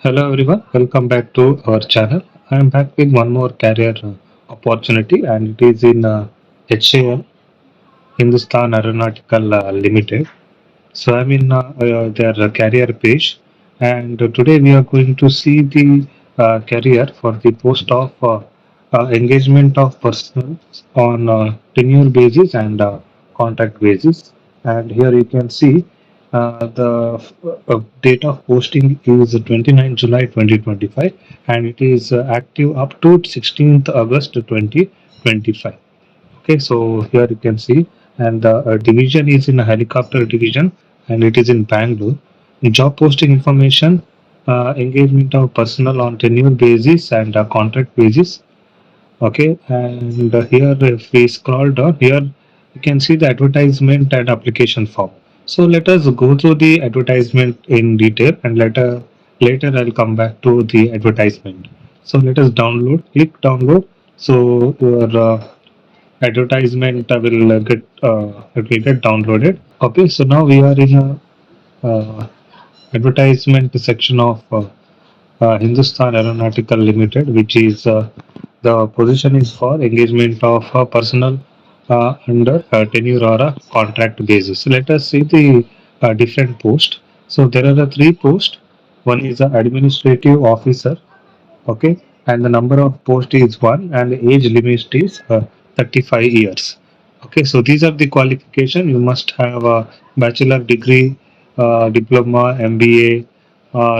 Hello everyone, welcome back to our channel. I am back with one more career opportunity and it is in HAL, Hindustan Aeronautical Limited. So I'm in their career page and today we are going to see the career for the post of engagement of personnel on tenure basis and contract basis. And here you can see the date of posting is 29 July 2025 and it is active up to 16th August 2025. Okay, so here you can see, and the division is in a helicopter division, and it is in Bangalore. The job posting information, engagement of personnel on tenure basis and contract basis. Okay, and here if we scroll down here, you can see the advertisement and application form. So let us go through the advertisement in detail, and later I'll come back to the advertisement. So let us download. Click download. So your advertisement will get downloaded. Okay, so now we are in a advertisement section of Hindustan Aeronautical Limited, which is the position is for engagement of personnel under tenure or a contract basis. So let us see the different posts. So there are the three posts. One is the administrative officer, okay, and the number of post is one and the age limit is 35 years. Okay, so these are the qualification. You must have a bachelor degree, diploma, MBA,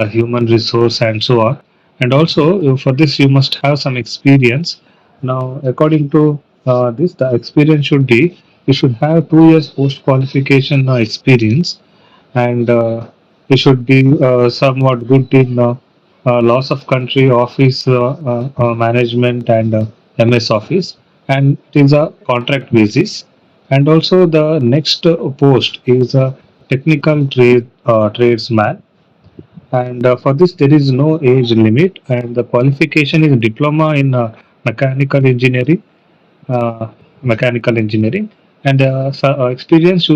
human resource and so on. And also for this you must have some experience. Now according to this, the experience should be, you should have 2 years post qualification experience, and it should be somewhat good in loss of country office management and MS office, and it is a contract basis. And also the next post is a technical tradesman, and for this there is no age limit, and the qualification is diploma in mechanical engineering, uh, mechanical engineering, and experience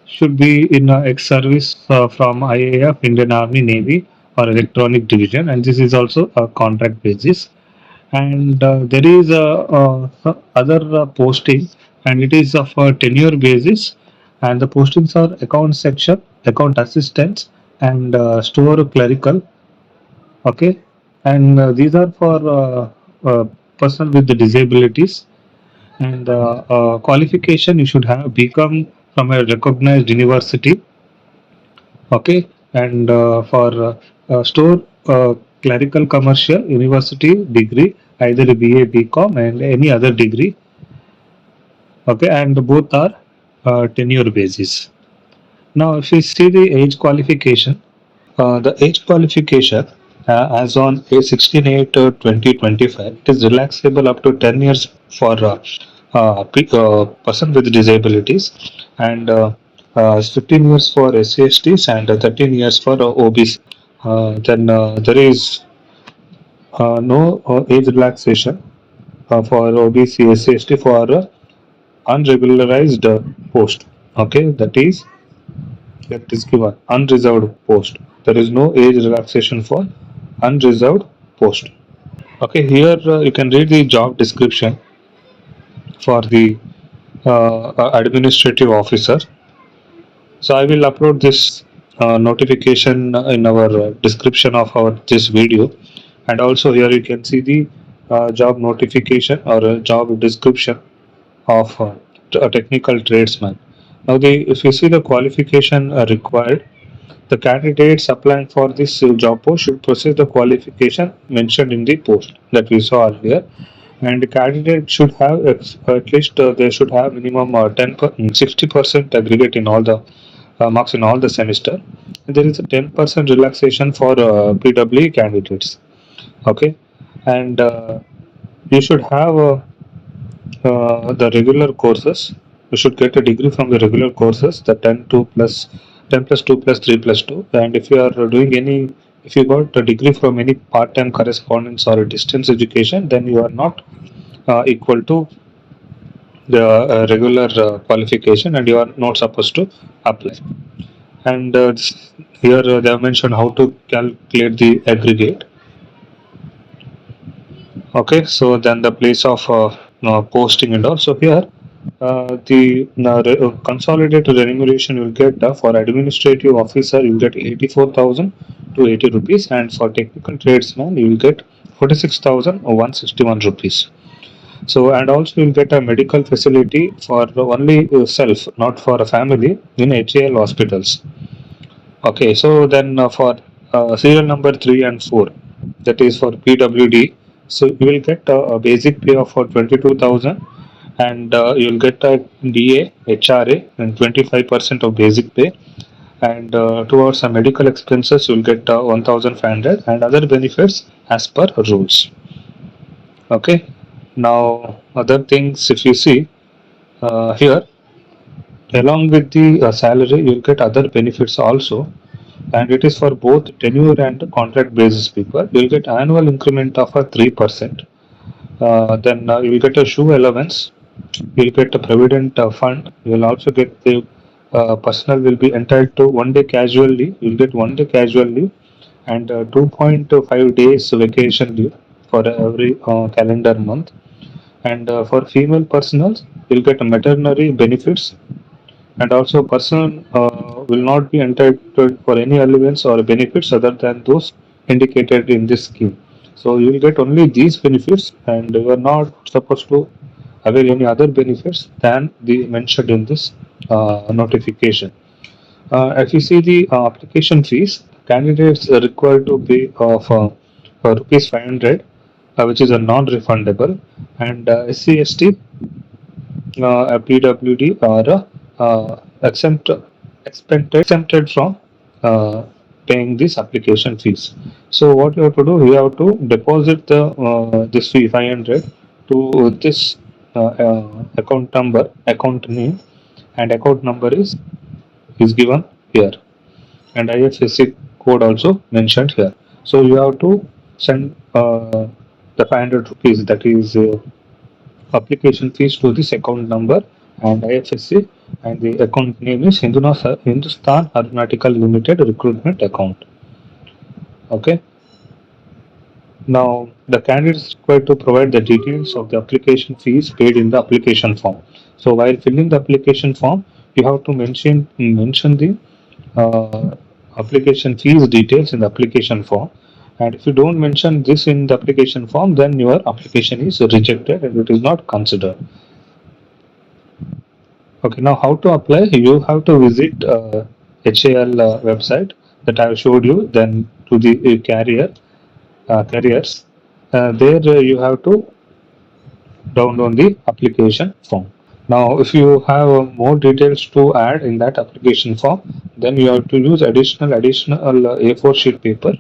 should be in ex-service from IAF, Indian Army, Navy, or Electronic Division, and this is also a contract basis. And there is other posting, and it is of a tenure basis, and the postings are account section, account assistants, and store clerical. Okay, and these are for person with the disabilities, and qualification you should have become from a recognized university. Okay, and for store clerical commercial university degree, either a BA, BCom, and any other degree. Okay, and both are tenure basis. Now, if you see the age qualification, the age qualification as on a 16/8 2025, it is relaxable up to 10 years for person with disabilities, and 15 years for SCSTs and 13 years for OBC. Then there is no age relaxation for OBC, SCST for unregularized post. Okay, that is given unreserved post. There is no age relaxation for unreserved post. Okay, here you can read the job description for the administrative officer. So I will upload this notification in our description of our this video, and also here you can see the job notification or job description of a technical tradesman. Now, if you see the qualification required, the candidates applying for this job post should possess the qualification mentioned in the post that we saw earlier, and the candidate should have at least they should have minimum 60% aggregate in all the marks in all the semester. And there is a 10% relaxation for PWE candidates. Okay, and you should have the regular courses. You should get a degree from the regular courses, the 10 plus 2 plus 3 plus 2. And if you are doing any, if you got a degree from any part-time correspondence or a distance education, then you are not equal to the regular qualification, and you are not supposed to apply. And here they have mentioned how to calculate the aggregate. Okay, so then the place of posting and all. So here the consolidated remuneration you'll get for administrative officer you'll get 84,000 to 80 rupees, and for technical tradesman you will get 46,161 rupees. So, and also you'll get a medical facility for only self, not for a family in HAL hospitals. Okay, so then for serial number 3 and 4, that is for PWD, so you will get a basic pay of 22,000, and you'll get a DA, HRA, and 25% of basic pay, and towards some medical expenses you'll get 1,500 and other benefits as per rules. Okay, now other things if you see here, along with the salary you'll get other benefits also, and it is for both tenure and contract basis people. You'll get annual increment of a 3%. Then you'll get a shoe allowance. You'll get a provident fund. You'll also get the personnel will be entitled to 1 day casual leave. You'll get 1 day casual leave and 2.5 days vacation leave for every calendar month. And for female personnel, you'll get maternity benefits, and also person will not be entitled for any allowance or benefits other than those indicated in this scheme. So you will get only these benefits, and you are not supposed to avail any other benefits than the mentioned in this notification. If you see the application fees, candidates are required to pay of rupees 500, which is a non-refundable, and SC/ST a PWD are exempted from paying these application fees. So what you have to do, you have to deposit the this fee 500 to this account number, account name, and account number is given here, and IFSC code also mentioned here. So you have to send the 500 rupees, that is application fees, to this account number and IFSC, and the account name is Hindustan Aeronautical Limited Recruitment account. Okay. Now the candidate is required to provide the details of the application fees paid in the application form. So while filling the application form, you have to mention the application fees details in the application form. And if you don't mention this in the application form, then your application is rejected and it is not considered. Okay, now how to apply? You have to visit HAL website that I have showed you. Then to the careers. There you have to download the application form. Now, if you have more details to add in that application form, then you have to use additional A4 sheet paper,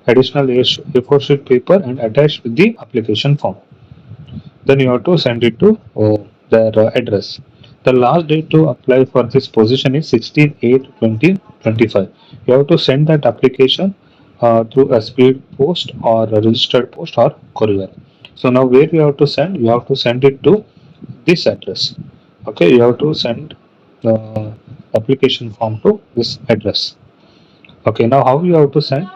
A4 sheet paper, and attach with the application form. Then you have to send it to their address. The last date to apply for this position is 16/8/2025. You have to send that application through a speed post or a registered post or courier. So now where you have to send? You have to send it to this address. Okay, you have to send the application form to this address. Okay, now how you have to send?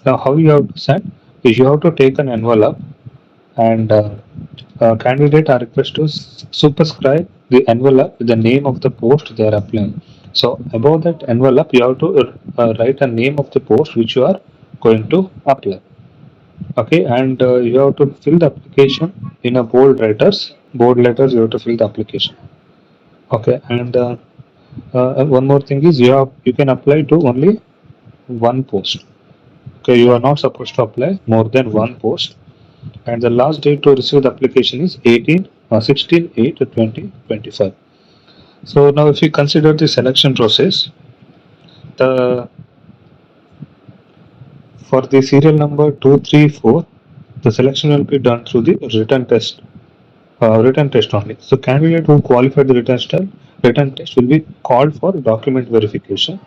Now how you have to send is you have to take an envelope, and candidate are requested to superscribe the envelope with the name of the post they are applying. So above that envelope, you have to write a name of the post which you are going to apply. Okay, and you have to fill the application in a bold letters. You have to fill the application. Okay, and one more thing is you can apply to only one post. Okay, you are not supposed to apply more than one post, and the last date to receive the application is 16/8/2025. So now if you consider the selection process, the for the serial number 234, the selection will be done through the written test only. So candidate who qualified the written test will be called for document verification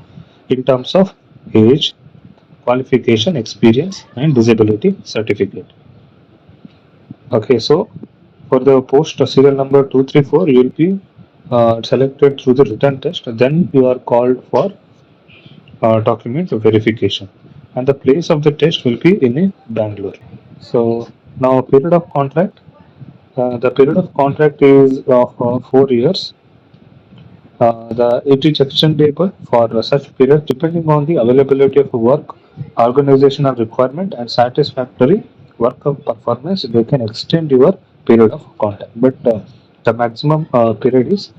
in terms of age, qualification, experience, and disability certificate. Okay, so for the post serial number 234, you will be selected through the written test, then you are called for document verification, and the place of the test will be in Bangalore. So now period of contract. The period of contract is of 4 years. The it is extendable for such period depending on the availability of work, organizational requirement, and satisfactory work of performance. They can extend your period of contract, but the maximum period is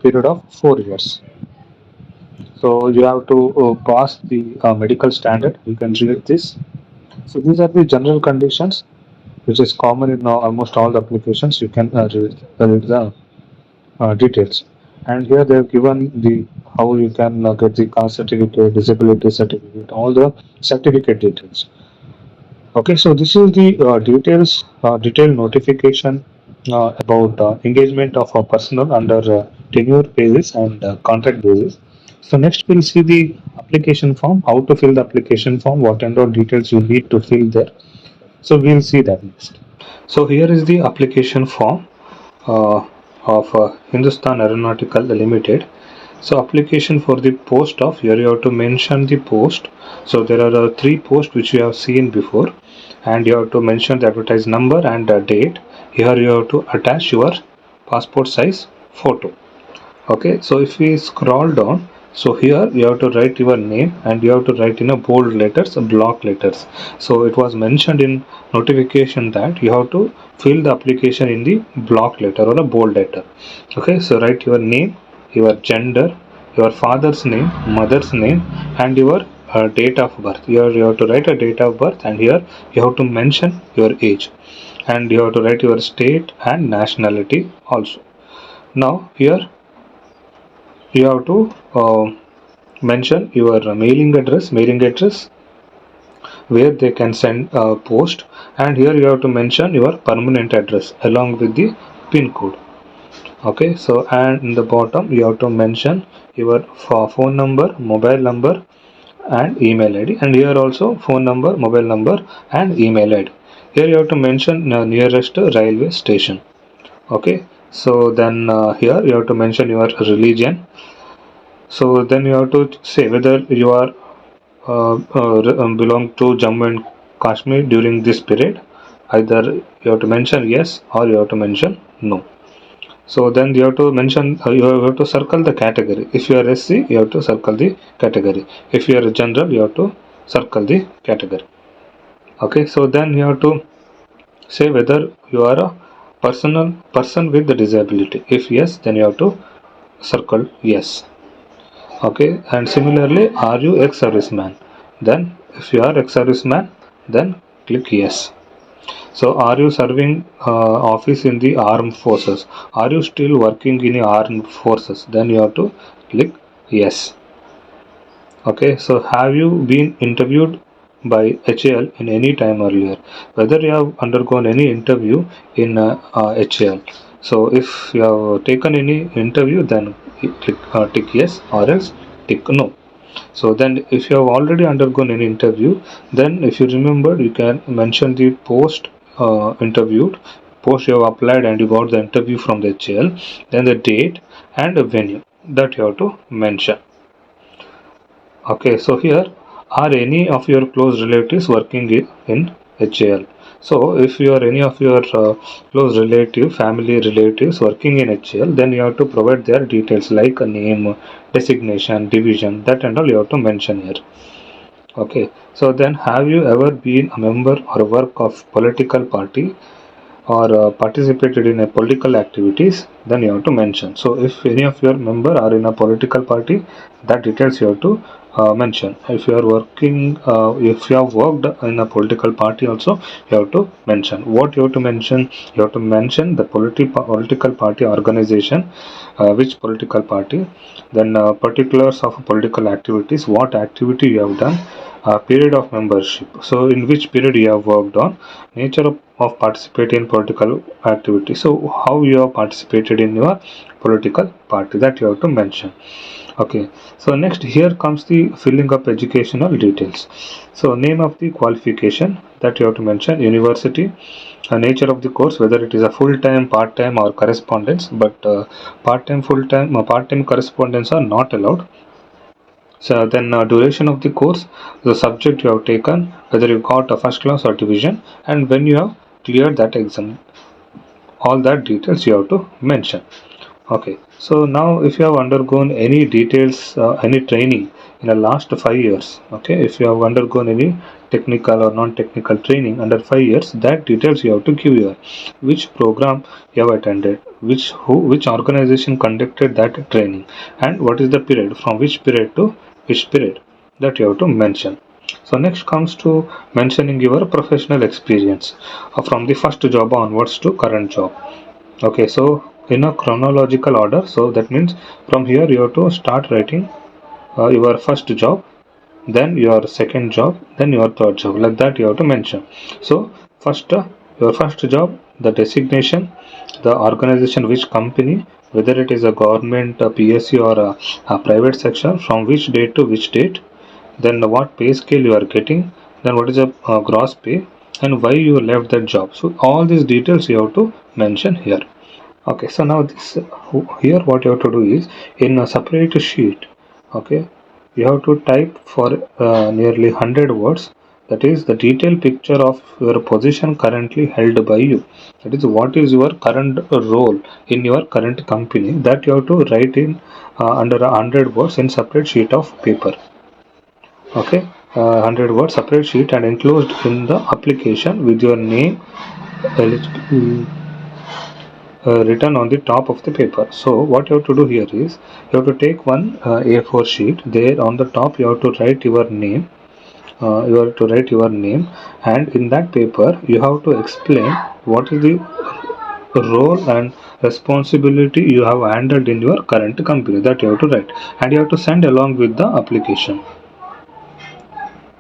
period of 4 years. So you have to pass the medical standard. You can read this. So these are the general conditions, which is common in almost all the applications. You can read the details. And here they have given the how you can get the caste certificate, disability certificate, all the certificate details. Okay, so this is the detailed notification about engagement of a personnel under tenure basis and contract basis. So next we'll see the application form, how to fill the application form, what kind of details you need to fill there. So we'll see that next. So here is the application form of Hindustan Aeronautical Limited. So application for the post of, here you have to mention the post. So there are three posts which you have seen before, and you have to mention the advertised number and date. Here you have to attach your passport size photo. Okay, so if we scroll down, so here you have to write your name and you have to write in a bold letters, block letters. So it was mentioned in notification that you have to fill the application in the block letter or a bold letter. Okay, so write your name, your gender, your father's name, mother's name, and your date of birth. Here you have to write a date of birth, and here you have to mention your age, and you have to write your state and nationality also. Now here you have to mention your mailing address where they can send post, and here you have to mention your permanent address along with the pin code. Okay, so and in the bottom you have to mention your phone number, mobile number, and email id, and here also phone number, mobile number, and email id. Here you have to mention nearest railway station. Okay, so then here you have to mention your religion. So then you have to say whether you are belong to Jammu and Kashmir during this period. Either you have to mention yes or you have to mention no. So then you have to mention, you have to circle the category. If you are SC, you have to circle the category. If you are a general, you have to circle the category. Okay, so then you have to say whether you are a person with the disability. If yes, then you have to circle yes. Okay, and similarly, are you ex-serviceman? Then if you are ex-serviceman, then click yes. So are you serving office in the armed forces? Are you still working in the armed forces? Then you have to click yes. Okay, so have you been interviewed by HAL in any time earlier? Whether you have undergone any interview in HAL. So if you have taken any interview, then click tick yes, or else tick no. So then if you have already undergone an interview, then if you remember, you can mention the post interviewed, post you have applied and you got the interview from the HAL, then the date and the venue that you have to mention. Okay, so here, are any of your close relatives working in HAL? So if you are any of your close relative, family relatives working in HAL, then you have to provide their details like a name, designation, division, that and all you have to mention here. Okay, so then have you ever been a member or work of political party or participated in a political activities, then you have to mention. So if any of your member are in a political party, that details you have to mention. If you are working, if you have worked in a political party also, you have to mention. What you have to mention? You have to mention the political party organization, which political party, then particulars of political activities, what activity you have done, period of membership. So in which period you have worked on, nature of participating in political activity. So how you have participated in your political party, that you have to mention. Okay, so next here comes the filling up educational details. So name of the qualification, that you have to mention, university, nature of the course, whether it is a full-time, part-time or correspondence, but part-time, full-time, part-time correspondence are not allowed. So then duration of the course, the subject you have taken, whether you got a first class or division, and when you have cleared that exam, all that details you have to mention. Okay, so now if you have undergone any details, any training in the last 5 years, okay, if you have undergone any technical or non-technical training under 5 years, that details you have to give here. Which program you have attended, which organization conducted that training, and what is the period, from which period to which period, that you have to mention. So next comes to mentioning your professional experience from the first job onwards to current job. Okay, so in a chronological order, so that means from here you have to start writing your first job, then your second job, then your third job, like that you have to mention. So first your first job, the designation, the organization, which company, whether it is a government, a PSU or a private section, from which date to which date, then what pay scale you are getting, then what is the gross pay, and why you left that job. So all these details you have to mention here. Okay, so now this here what you have to do is in a separate sheet. Okay, you have to type for nearly 100 words. That is the detailed picture of your position currently held by you. That is what is your current role in your current company. That you have to write in under 100 words in separate sheet of paper. Okay, 100 words separate sheet and enclosed in the application with your name written on the top of the paper. So what you have to do here is you have to take one A4 sheet. There on the top you have to write your name. You have to write your name, and in that paper you have to explain what is the role and responsibility you have handled in your current company, that you have to write, and you have to send along with the application.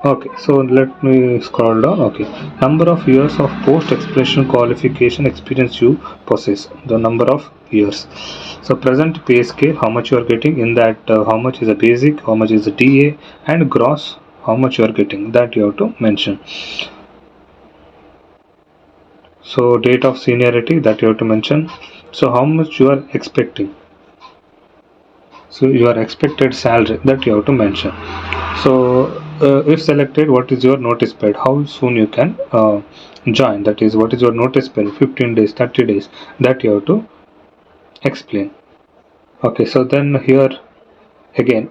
Okay, so let me scroll down. Okay, number of years of post expression qualification experience you possess, the number of years. So present pay scale, how much you are getting in that, how much is the basic, how much is the DA, and gross, how much you are getting, that you have to mention. So date of seniority, that you have to mention. So how much you are expecting, so your expected salary, that you have to mention. So if selected, what is your notice period, how soon you can join, that is what is your notice period, 15 days, 30 days, that you have to explain. Okay, so then here again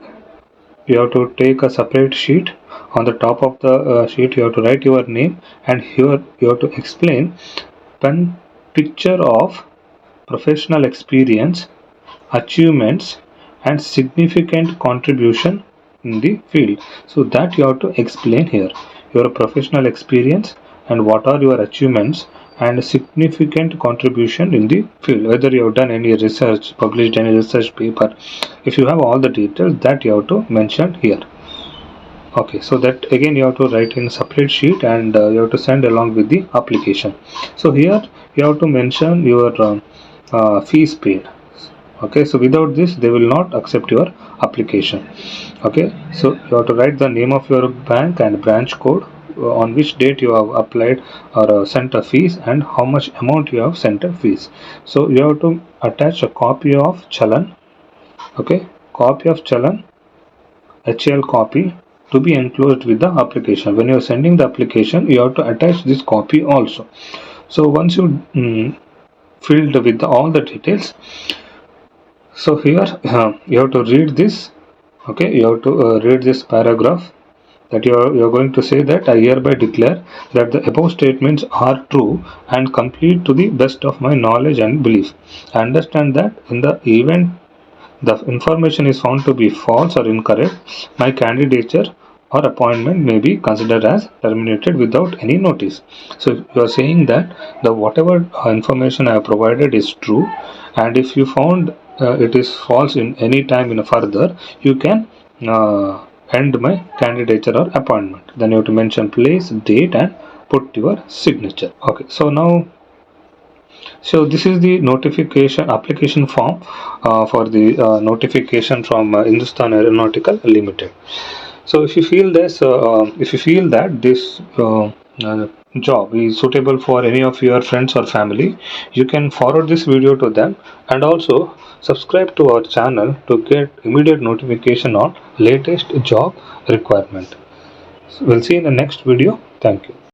you have to take a separate sheet. On the top of the sheet you have to write your name, and here you have to explain pen picture of professional experience, achievements, and significant contribution in the field. So that you have to explain here your professional experience and what are your achievements and significant contribution in the field, whether you have done any research, published any research paper. If you have all the details, that you have to mention here. Okay, so that again you have to write in separate sheet, and you have to send along with the application. So here you have to mention your fees paid. Okay, so without this they will not accept your application. Okay, so you have to write the name of your bank and branch code, on which date you have applied or sent a fees, and how much amount you have sent a fees. So you have to attach a copy of challan. Okay, copy of challan, HAL copy, to be enclosed with the application. When you are sending the application, you have to attach this copy also. So once you filled with all the details, so here you have to read this. Okay, you have to read this paragraph, that you are going to say that I hereby declare that the above statements are true and complete to the best of my knowledge and belief. I understand that in the event the information is found to be false or incorrect, my candidature or appointment may be considered as terminated without any notice. So you are saying that the whatever information I have provided is true, and if you found it is false in any time in further, you can end my candidature or appointment. Then you have to mention place, date, and put your signature. Okay, so this is the notification application form for the notification from Hindustan Aeronautical Limited. So if you feel that this job is suitable for any of your friends or family, you can forward this video to them, and also subscribe to our channel to get immediate notification on latest job requirement. So we'll see in the next video. Thank you.